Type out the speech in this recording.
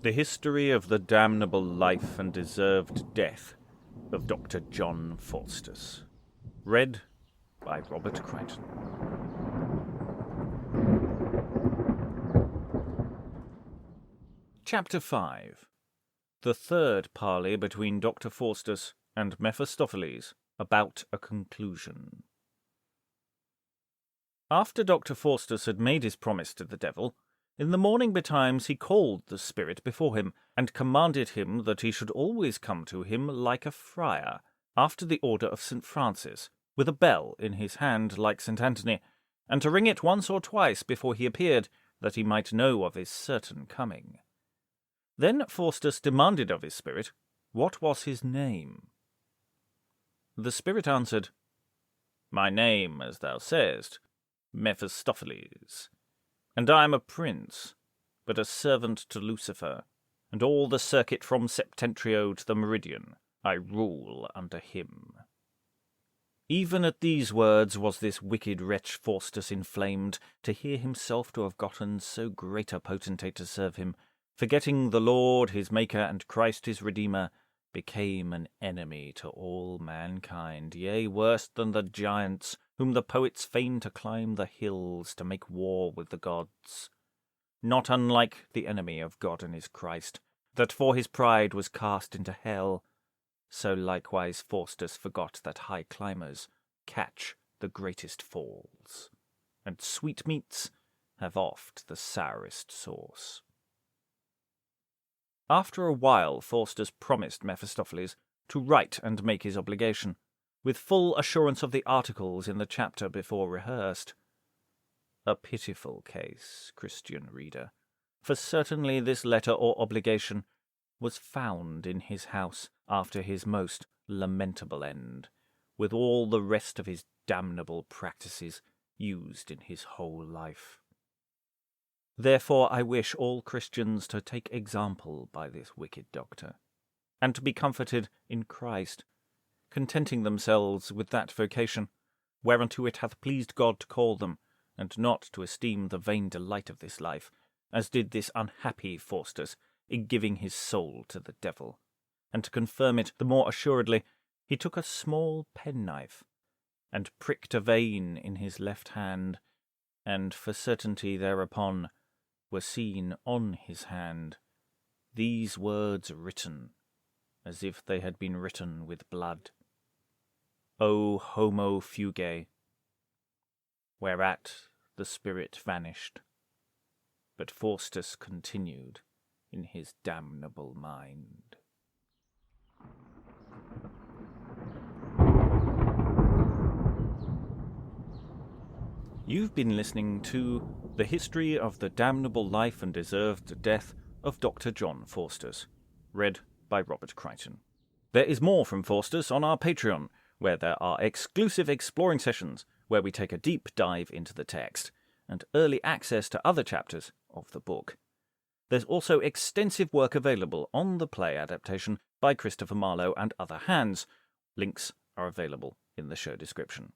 The History of the Damnable Life and Deserved Death of Dr. John Faustus. Read by Robert Crighton. Chapter 5. The third parley between Doctor Faustus and Mephostophiles about a conclusion. After Dr. Faustus had made his promise to the devil, in the morning betimes he called the spirit before him, and commanded him that he should always come to him like a friar, after the order of St. Francis, with a bell in his hand like St. Anthony, and to ring it once or twice before he appeared, that he might know of his certain coming. Then Faustus demanded of his spirit, what was his name? The spirit answered, My name, as thou sayest, Mephistophiles, and I am a prince, but a servant to Lucifer, and all the circuit from Septentrio to the meridian I rule under him. Even at these words was this wicked wretch Faustus inflamed, to hear himself to have gotten so great a potentate to serve him, forgetting the Lord his Maker and Christ his Redeemer, became an enemy to all mankind, yea, worse than the giants, whom the poets feign to climb the hills to make war with the gods. Not unlike the enemy of God and his Christ, that for his pride was cast into hell, so likewise Faustus forgot that high climbers catch the greatest falls, and sweetmeats have oft the sourest sauce. After a while Faustus promised Mephistophiles to write and make his obligation, with full assurance of the articles in the chapter before rehearsed. A pitiful case, Christian reader, for certainly this letter or obligation was found in his house after his most lamentable end, with all the rest of his damnable practices used in his whole life. Therefore I wish all Christians to take example by this wicked doctor, and to be comforted in Christ, contenting themselves with that vocation, whereunto it hath pleased God to call them, and not to esteem the vain delight of this life, as did this unhappy Faustus, in giving his soul to the devil. And to confirm it the more assuredly, he took a small penknife, and pricked a vein in his left hand, and for certainty thereupon were seen on his hand these words written, as if they had been written with blood. O homo fugae, whereat the spirit vanished, but Faustus continued in his damnable mind. You've been listening to The History of the Damnable Life and Deserved Death of Dr. John Faustus, read by Robert Crighton. There is more from Faustus on our Patreon, where there are exclusive exploring sessions where we take a deep dive into the text, and early access to other chapters of the book. There's also extensive work available on the play adaptation by Christopher Marlowe and other hands. Links are available in the show description.